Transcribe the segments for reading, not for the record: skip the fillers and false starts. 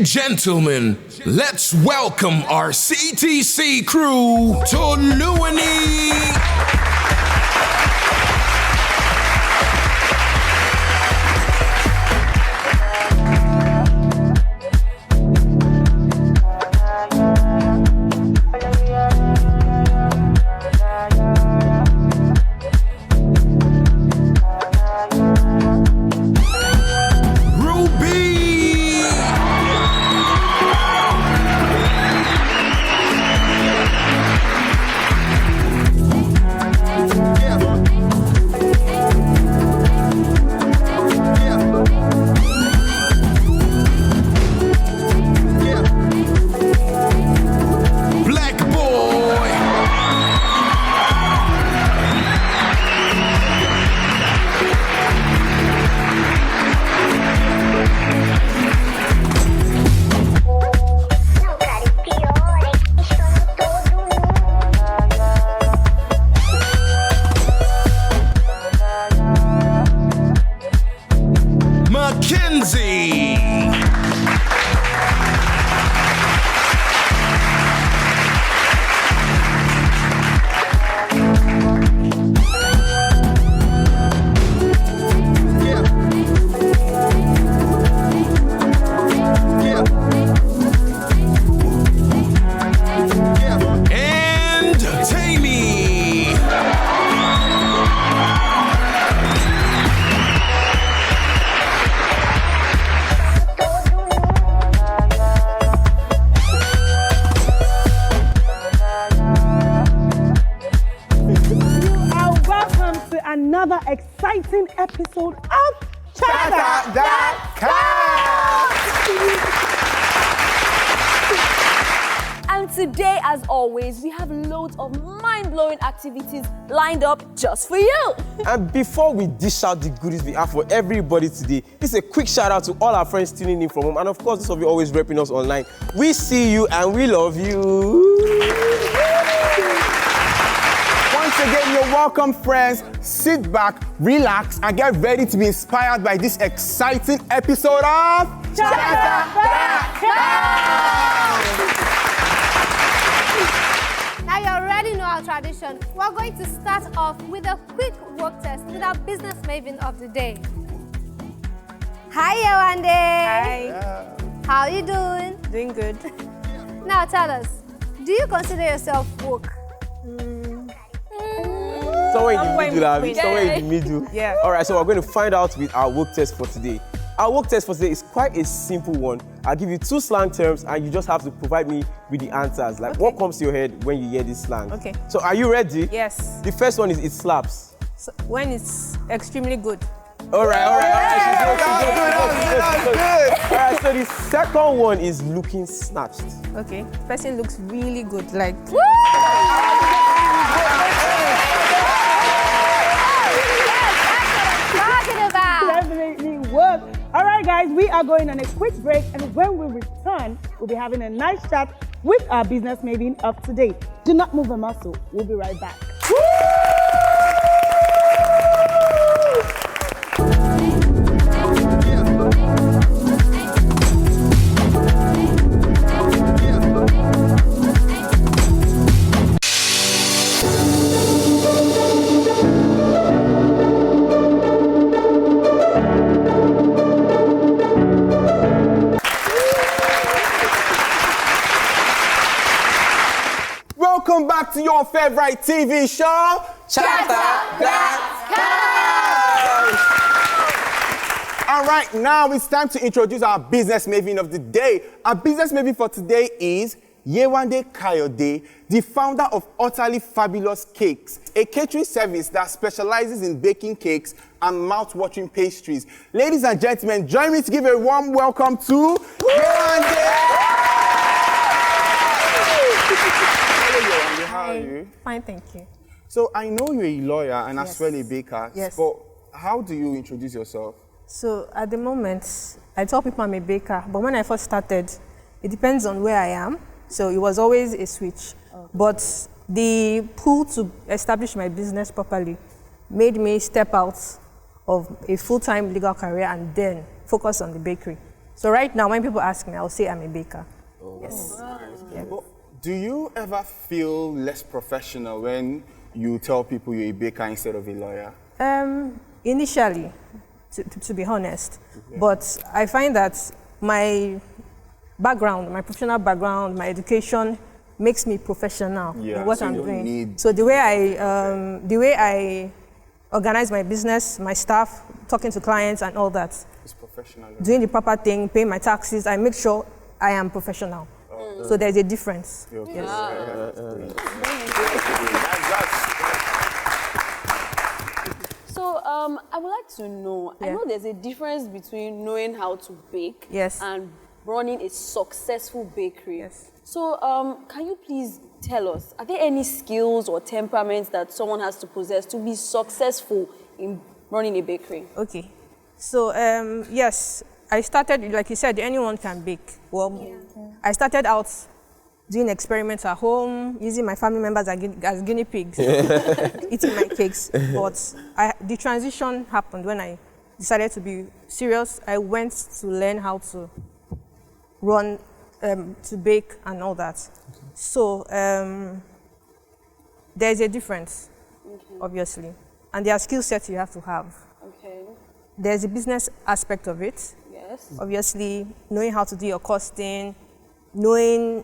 and gentlemen, let's welcome our CTC crew to Luani. Another exciting episode of Chatter. And today, as always, we have loads of mind-blowing activities lined up just for you. And before we dish out the goodies we have for everybody today, it's a quick shout out to all our friends tuning in from home. And of course, those of you always repping us online. We see you and we love you. Once again, you're welcome, friends. Sit back, relax, and get ready to be inspired by this exciting episode of Chatter. Now you already know our tradition. We're going to start off with a quick work test with our business maven of the day. Hi, Yewande. Hi. How are you doing? Doing good. Now tell us, do you consider yourself woke? Somewhere in the middle. Yeah. All right, so we're going to find out with our work test for today. Our work test for today is quite a simple one. I'll give you 2 slang terms and you just have to provide me with the answers. Like what comes to your head when you hear this slang. Okay. So are you ready? Yes. The first one is it slaps. So when it's extremely good. All right. All right, so the second one is looking snatched. Okay. Person looks really good. Like. Definitely work. All right, guys, we are going on a quick break, and when we return, we'll be having a nice chat with our business maven of today. Do not move a muscle. We'll be right back. Welcome back to your favorite TV show, Chatter. All right, now it's time to introduce our business maven of the day. Our business maven for today is Yewande Kayode, the founder of Utterly Fabulous Cakes, a catering service that specializes in baking cakes and mouth-watering pastries. Ladies and gentlemen, join me to give a warm welcome to Yewande. How are you? Fine, thank you. So I know you're a lawyer and as well a baker. Yes. But how do you introduce yourself? So at the moment, I tell people I'm a baker, but when I first started, it depends on where I am. So it was always a switch. Okay. But the pull to establish my business properly made me step out of a full-time legal career and then focus on the bakery. So right now, when people ask me, I'll say I'm a baker. Yes. Yeah. But do you ever feel less professional when you tell people you're a baker instead of a lawyer? Initially, to be honest, but I find that my background, my professional background, my education makes me professional in what I'm doing. So the way I organize my business, my staff, talking to clients and all that, It's professional. doing the proper thing, paying my taxes, I make sure I am professional. So there's a difference. Yes. So I would like to know, I know there's a difference between knowing how to bake and running a successful bakery. Yes. So can you please tell us, are there any skills or temperaments that someone has to possess to be successful in running a bakery? Okay. So yes, I started, like you said, anyone can bake. Well, I started out doing experiments at home, using my family members as guinea pigs, eating my cakes. But the transition happened when I decided to be serious. I went to learn how to run, to bake and all that. So there's a difference, obviously. And there are skill sets you have to have. Okay. There's a business aspect of it. Yes. Obviously, knowing how to do your costing, knowing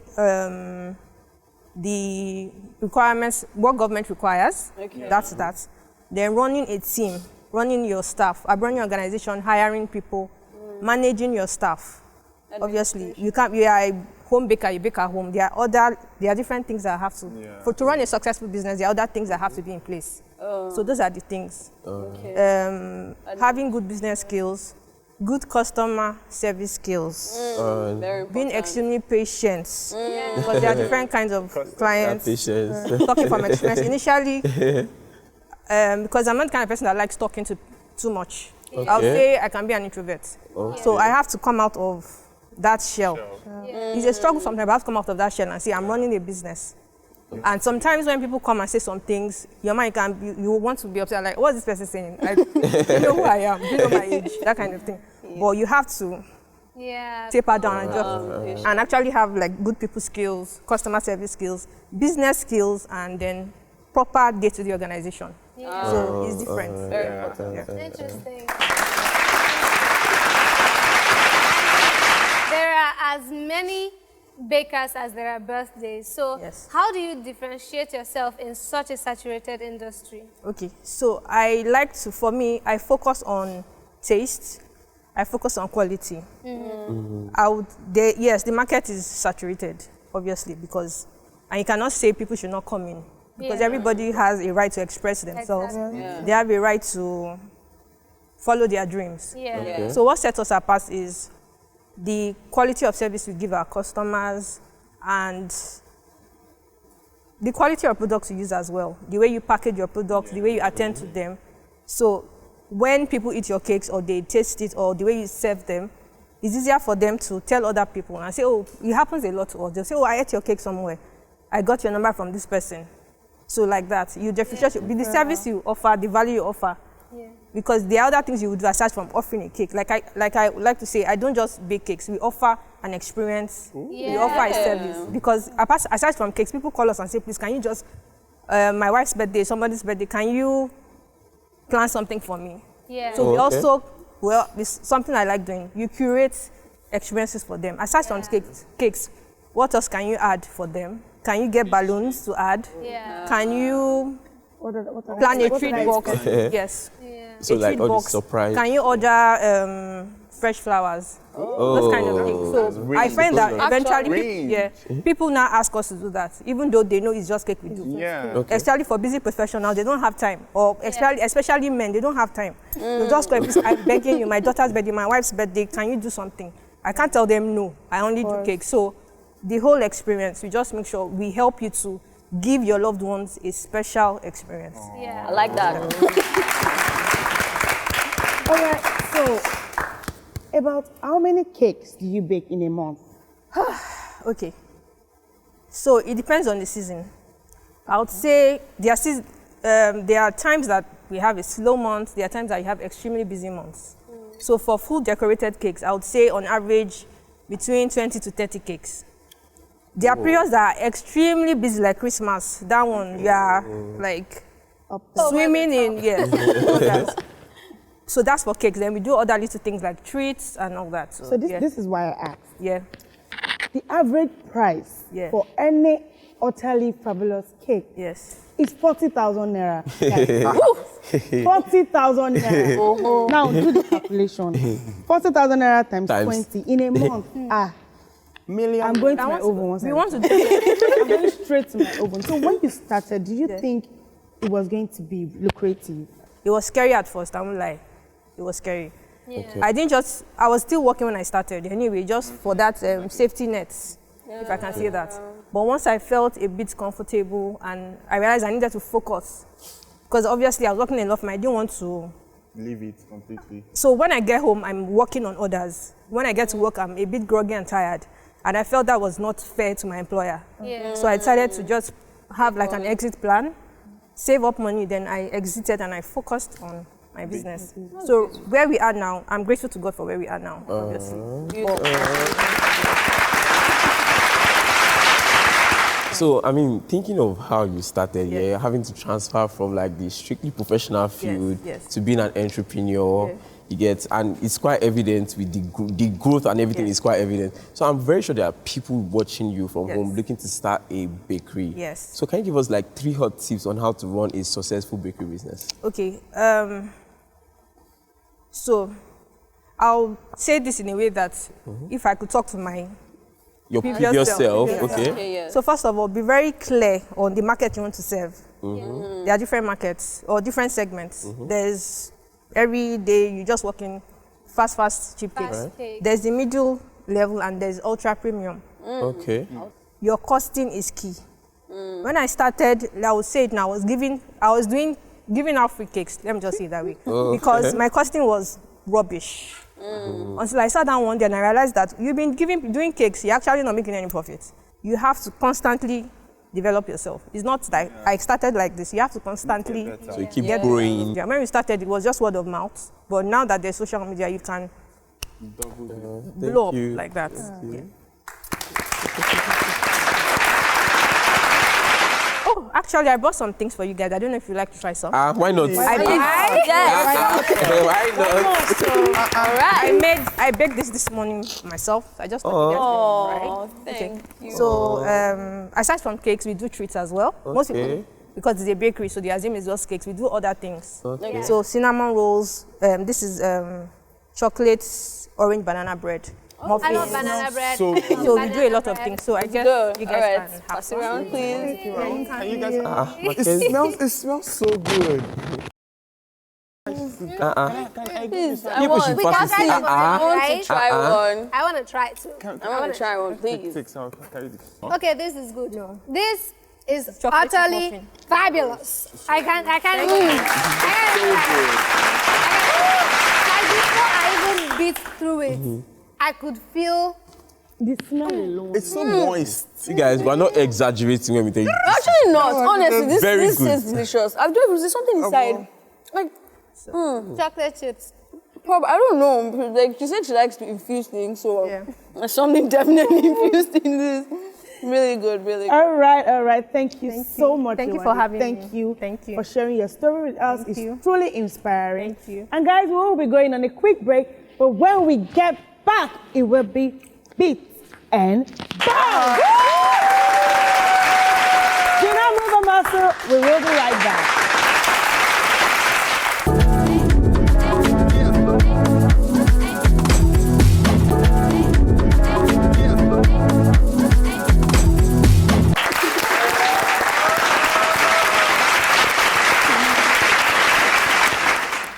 the requirements, what government requires, that's that. Then running a team, running your staff, running your organization, hiring people, managing your staff. Obviously, you are a home baker, you bake at home. There are different things that have to, to run a successful business, there are other things that have to be in place. So those are the things. Having good business skills, good customer service skills, being extremely patient, because there are different kinds of clients. Talking from experience. Initially, because I'm not the kind of person that likes talking too much. I'll say I can be an introvert. So I have to come out of that shell. It's a struggle sometimes, but I have to come out of that shell and say, I'm running a business. And sometimes when people come and say some things, your mind you want to be upset, like, what's this person saying? Like, you know who I am, you know my age, that kind of thing. But you have to taper down and actually have like good people skills, customer service skills, business skills, and then proper day-to-day organization. So it's different. Very important. Interesting. There are as many bakers as there are birthdays. So how do you differentiate yourself in such a saturated industry? Okay, so I focus on taste. I focus on quality. Yes, the market is saturated, obviously, and you cannot say people should not come in. Because everybody has a right to express themselves. They have a right to follow their dreams. So what sets us apart is the quality of service we give our customers and the quality of products you use as well. The way you package your products, the way you attend to them. So when people eat your cakes or they taste it or the way you serve them, it's easier for them to tell other people and say, oh, it happens a lot to us. They'll say, oh, I ate your cake somewhere. I got your number from this person. So like that, you differentiate with the service you offer, the value you offer. Because there are other things you would do aside from offering a cake. Like I would like to say, I don't just bake cakes. We offer an experience. We offer a service. Because aside from cakes, people call us and say, please, can you just, my wife's birthday, somebody's birthday, can you plan something for me? So we also, it's something I like doing. You curate experiences for them. Aside from cakes, what else can you add for them? Can you get balloons to add? Can you plan a treat box? Yes. So like all the surprise. Can you order fresh flowers? Those kind of things. So I find that eventually people now ask us to do that, even though they know it's just cake we do. Especially for busy professionals, they don't have time. Or especially men, they don't have time. They just go, I'm begging you, my daughter's birthday, my wife's birthday, can you do something? I can't tell them no, I only do cake. So the whole experience, we just make sure we help you to give your loved ones a special experience. I like that. All right, so about how many cakes do you bake in a month? Okay, so it depends on the season. I would say there are times that we have a slow month, there are times that you have extremely busy months. So for full decorated cakes, I would say on average between 20 to 30 cakes. There are periods that are extremely busy, like Christmas. That one, you are like swimming in, So that's for cakes. Then we do other little things like treats and all that. So this is why I asked. Yeah. The average price for any utterly fabulous cake is 40,000 naira. 40,000 naira. Now do the calculation. 40,000 naira times 20 in a month. Million. I'm going to my oven once. I'm going straight to my oven. So when you started, did you think it was going to be lucrative? It was scary at first, I won't lie. It was scary. Yeah. Okay. I was still working when I started anyway, just for that safety nets, if I can say that. But once I felt a bit comfortable and I realized I needed to focus, because obviously I was working enough and I didn't want to leave it completely. So when I get home, I'm working on others. When I get to work, I'm a bit groggy and tired. And I felt that was not fair to my employer. Yeah. So I decided to just have like an exit plan, save up money, then I exited and I focused on my business. So where we are now, I'm grateful to God for where we are now, obviously. So, I mean, thinking of how you started, having to transfer from like the strictly professional field to being an entrepreneur, you get, and it's quite evident with the growth and everything is quite evident. So I'm very sure there are people watching you from home looking to start a bakery. Yes. So can you give us like 3 hot tips on how to run a successful bakery business? Okay. So I'll say this in a way that if I could talk to your previous self. Okay. So first of all, be very clear on the market you want to serve. There are different markets or different segments. There's every day you just work in fast, cheap cakes. There's the middle level and there's ultra premium. Okay. Your costing is key. When I started, I would say it now, I was giving out free cakes. Let me just say it that way. Because my costing was rubbish. Until I sat down one day and I realized that you've been doing cakes, you're actually not making any profit. You have to constantly develop yourself. It's not like I started like this. You have to constantly so you keep growing. Yeah, when we started, it was just word of mouth. But now that there's social media, you can blow up like that. Oh, actually, I brought some things for you guys. I don't know if you'd like to try some. Why not? Why not? I baked this morning myself. I just Thank you. So, aside from cakes, we do treats as well. Most people, because it's a bakery, so they assume it's just cakes. We do other things. So, cinnamon rolls. This is chocolate, orange banana bread. I love banana bread. So we do a lot of things. So I guess you guys can pass it around, please. Can you guys? It smells so good. Please, I want to try one. I want to try it too. I want to try one, please. Okay, this is good. No. This is Chocolate utterly muffin. fabulous. I can't before I even bit through it, I could feel the smell alone. It's so moist. You guys, we're not exaggerating when we tell you. Actually not. Honestly, this Very is good. delicious. I've done there's something inside. Like chocolate chips. probably I don't know. Like she said she likes to infuse things, so there's something definitely infused in this. Really good, really good. All right. Thank you so much. Thank you for having me. Thank you for sharing your story with us. It's truly inspiring. Thank you. And guys, we will be going on a quick break, but when we get back, it will be beats and bars. Do not move a muscle. We will be right back.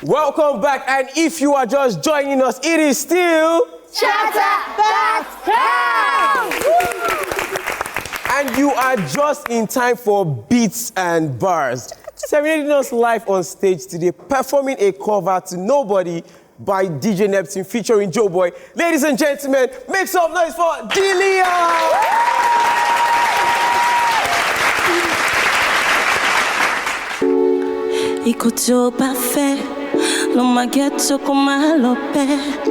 Welcome back, and if you are just joining us, it is still Chatter.com. And you are just in time for beats and bars. Serenading us live on stage today, performing a cover to Nobody by DJ Neptune featuring Joe Boy. Ladies and gentlemen, make some noise for Delia! Écoute au parfait, Lo ma ghetto come lo pet.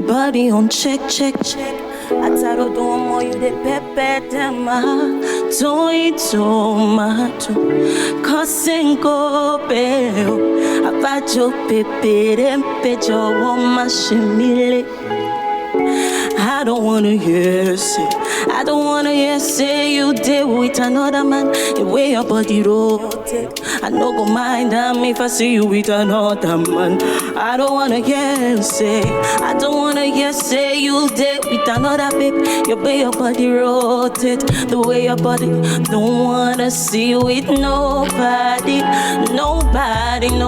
Body on check. Ataro domo you de pepe dema. Toi tomato. Kosengo peo. Abajo pepe rempejo womashimile. I don't wanna hear say you did with another man. The way your body rotate, I no go mind them if I see you with another man. I don't wanna hear say you did with another babe. The way your body rotate, the way your body. Don't wanna see you with nobody, no. Nobody, no.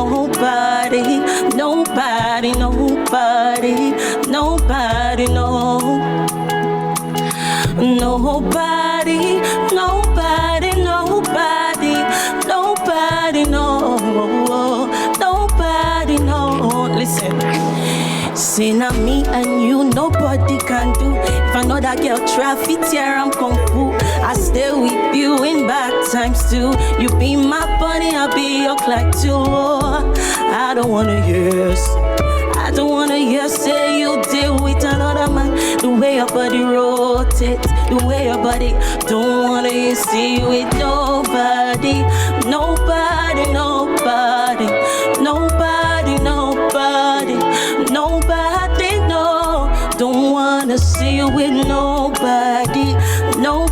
Listen, say now me and you, nobody can do. If another girl try fit here, I'm kung fu. I stay with you in bad times too. You be my bunny, I'll be your Clyde too. I don't wanna hear say you deal with another man. The way your body rotates, the way your body. Don't wanna see you with nobody, no. Don't wanna see you with nobody, no.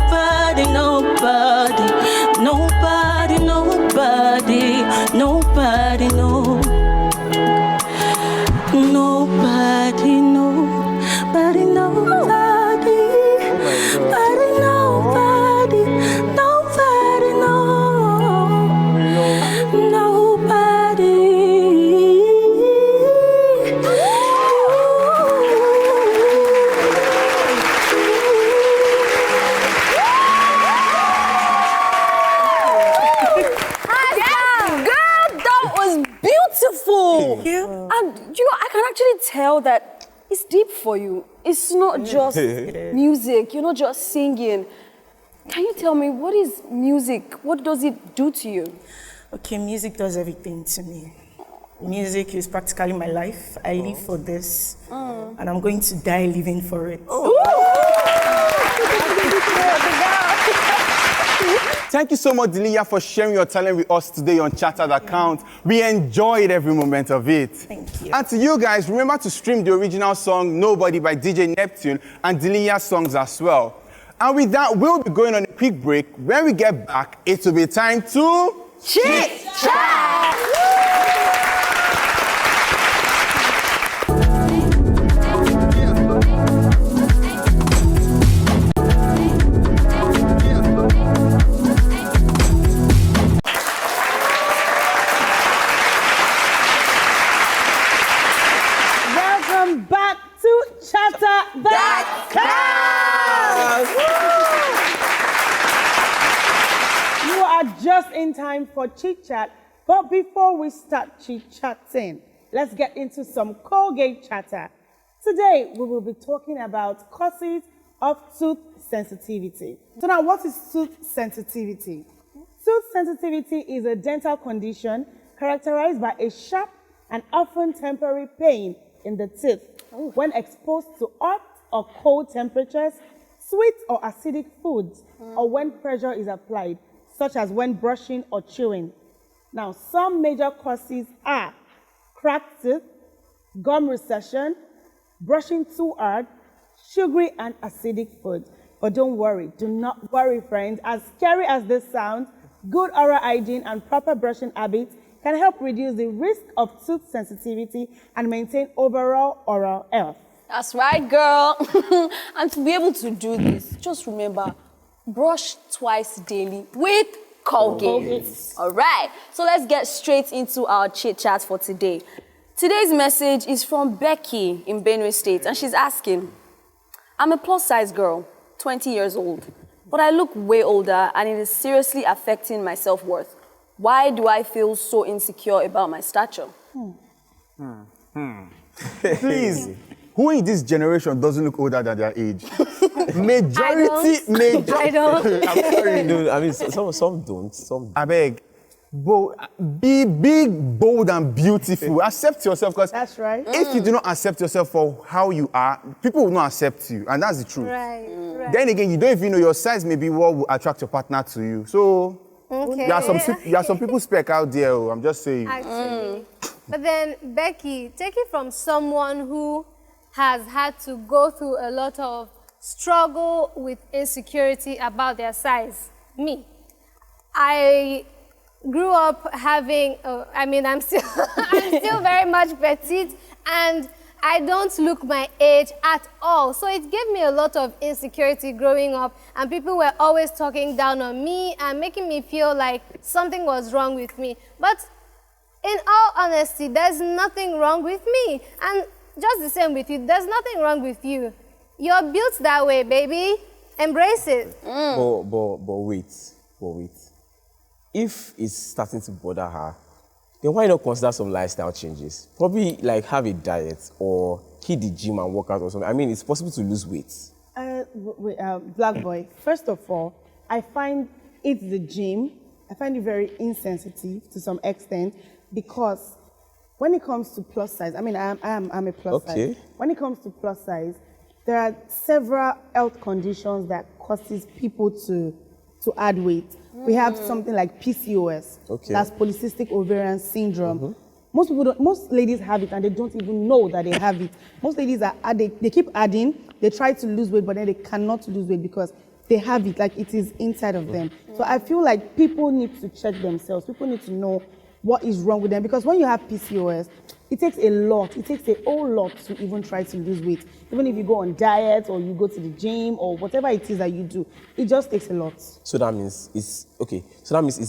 Tell that it's deep for you. It's not just music. You're not just singing. Can you tell me, what is music? What does it do to you? Okay, music does everything to me. Music is practically my life. I live for this, and I'm going to die living for it. Thank you so much, Delia, for sharing your talent with us today on Chatter That Counts. We enjoyed every moment of it. Thank you. And to you guys, remember to stream the original song, Nobody by DJ Neptune, and Delia's songs as well. And with that, we'll be going on a quick break. When we get back, it will be time to... Chit Chat! Just in time for chit chat, but before we start chit chatting, let's get into some Colgate Chatter. Today we will be talking about causes of tooth sensitivity. So now, what is tooth sensitivity? Tooth sensitivity is a dental condition characterized by a sharp and often temporary pain in the teeth when exposed to hot or cold temperatures, sweet or acidic foods, or when pressure is applied, such as when brushing or chewing. Now, some major causes are cracked teeth, gum recession, brushing too hard, sugary and acidic food. But don't worry, do not worry, friends. As scary as this sounds, good oral hygiene and proper brushing habits can help reduce the risk of tooth sensitivity and maintain overall oral health. That's right, girl. And to be able to do this, just remember, brush twice daily with Colgate. All right, so let's get straight into our chit chat for today. Today's message is from Becky in Benue State, and she's asking, I'm a plus size girl, 20 years old, but I look way older and it is seriously affecting my self-worth. Why do I feel so insecure about my stature? Please, who in this generation doesn't look older than their age? Majority. I don't. I'm sorry, no, I mean, some don't. Some. I beg. Be big, bold, and beautiful. Accept yourself, because that's right. If you do not accept yourself for how you are, people will not accept you, and that's the truth. Right. Then again, you don't even know your size may be what will attract your partner to you. So there are some people spec out there. I'm just saying. Actually. But then, Becky, take it from someone who has had to go through a lot of struggle with insecurity about their size. Me. I grew up having, I'm still very much petite, and I don't look my age at all. So it gave me a lot of insecurity growing up, and people were always talking down on me and making me feel like something was wrong with me. But in all honesty, there's nothing wrong with me. And just the same with you, there's nothing wrong with you. You're built that way, baby. Embrace it. But wait. If it's starting to bother her, then why not consider some lifestyle changes? Probably like have a diet or hit the gym and work out or something. I mean, it's possible to lose weight. Black boy, first of all, I find it's the gym. I find it very insensitive to some extent, because when it comes to plus size, I'm a plus size. When it comes to plus size, there are several health conditions that causes people to add weight. We have something like PCOS, that's polycystic ovarian syndrome. Most ladies have it and they don't even know that they have it. Most ladies they keep adding, they try to lose weight, but then they cannot lose weight because they have it, like it is inside of them. So I feel like people need to check themselves. People need to know what is wrong with them, because when you have PCOS, it takes a whole lot to even try to lose weight. Even if you go on diet or you go to the gym or whatever it is that you do, it just takes a lot. So that means it's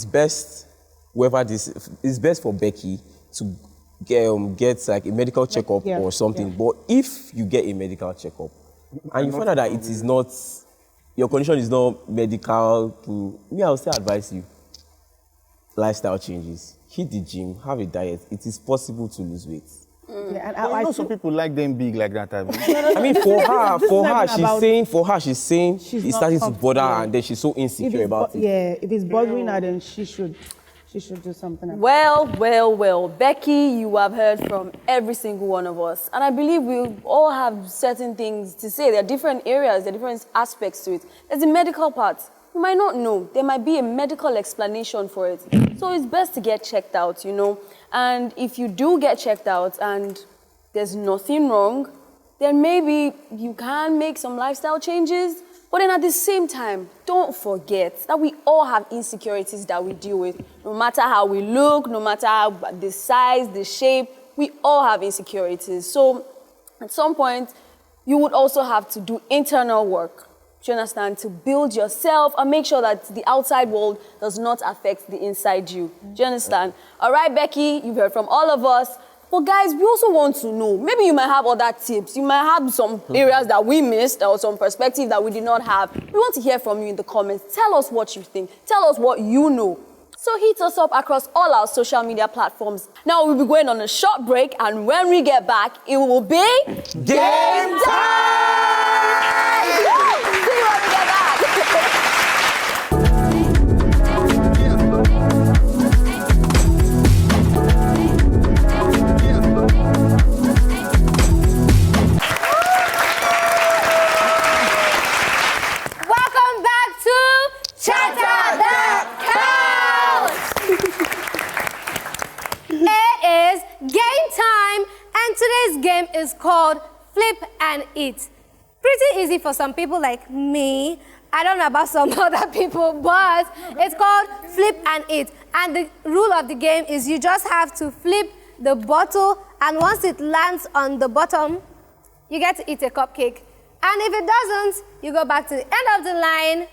best, it's best for Becky to get like a medical checkup or something. Yeah. But if you get a medical checkup and you find out that it is not, your condition is not medical, I'll still advise you lifestyle changes. Hit the gym, have a diet. It is possible to lose weight. Yeah, and I know some people like them big like that. For her, she's saying it's starting to bother her, and then she's so insecure about it. Yeah, if it's bothering her, then she should do something about it. Well, Becky, you have heard from every single one of us, and I believe we all have certain things to say. There are different areas, there are different aspects to it. There's the medical part. You might not know. There might be a medical explanation for it. So it's best to get checked out, And if you do get checked out and there's nothing wrong, then maybe you can make some lifestyle changes. But then at the same time, don't forget that we all have insecurities that we deal with. No matter how we look, no matter how the size, the shape, we all have insecurities. So at some point, you would also have to do internal work. Do you understand? To build yourself and make sure that the outside world does not affect the inside you. Do you understand? All right, Becky, you've heard from all of us. But guys, we also want to know, maybe you might have other tips. You might have some areas that we missed or some perspective that we did not have. We want to hear from you in the comments. Tell us what you think. Tell us what you know. So hit us up across all our social media platforms. Now we'll be going on a short break, and when we get back, it will be game time! Today's game is called Flip and Eat. Pretty easy for some people like me. I don't know about some other people, but it's called Flip and Eat. And the rule of the game is you just have to flip the bottle, and once it lands on the bottom, you get to eat a cupcake. And if it doesn't, you go back to the end of the line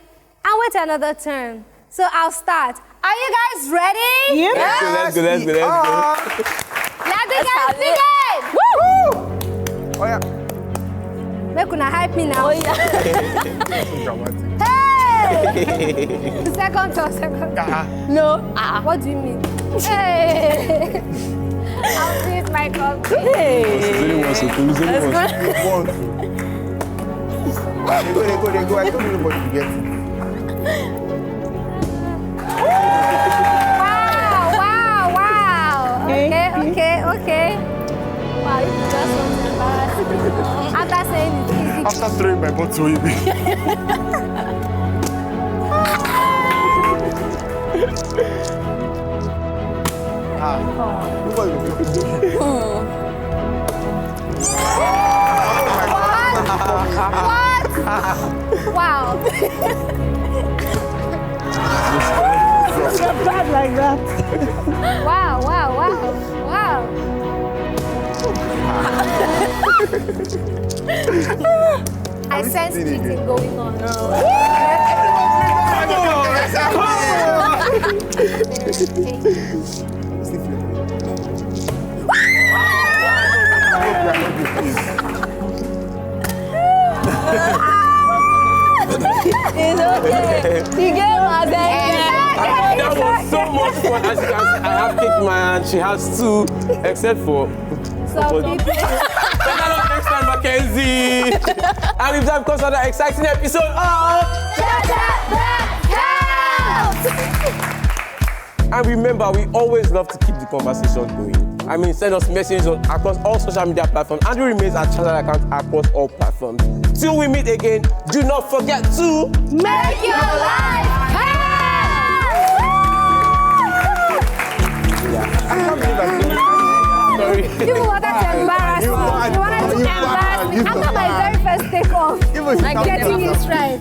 and wait another turn. So I'll start. Are you guys ready? Yeah. Let's go. Let the guys begin! Woo! Oh yeah. Make una hype me now. Oh yeah. Hey! Second. No. What do you mean? Hey! I'll freeze my cupcake. Hey! They go. I told you nobody to get it. Wow! Wow, you just want to embarrass me. After saying it's easy. After throwing my bottle away. What? Wow. It's not bad like that. Wow. I sense cheating going on. It's okay. You get my That was so much fun. As you can see, I have cake in my hand. She has two, except for Some people. next time, Mackenzie. And with that comes another exciting episode of And remember, we always love to keep the conversation going. I mean, send us messages across all social media platforms. Andrew remains our channel account across all platforms. Till we meet again, do not forget to Make your life count! Sorry. You wanted to embarrass me. You wanted to embarrass me. After my very first take off, getting it right.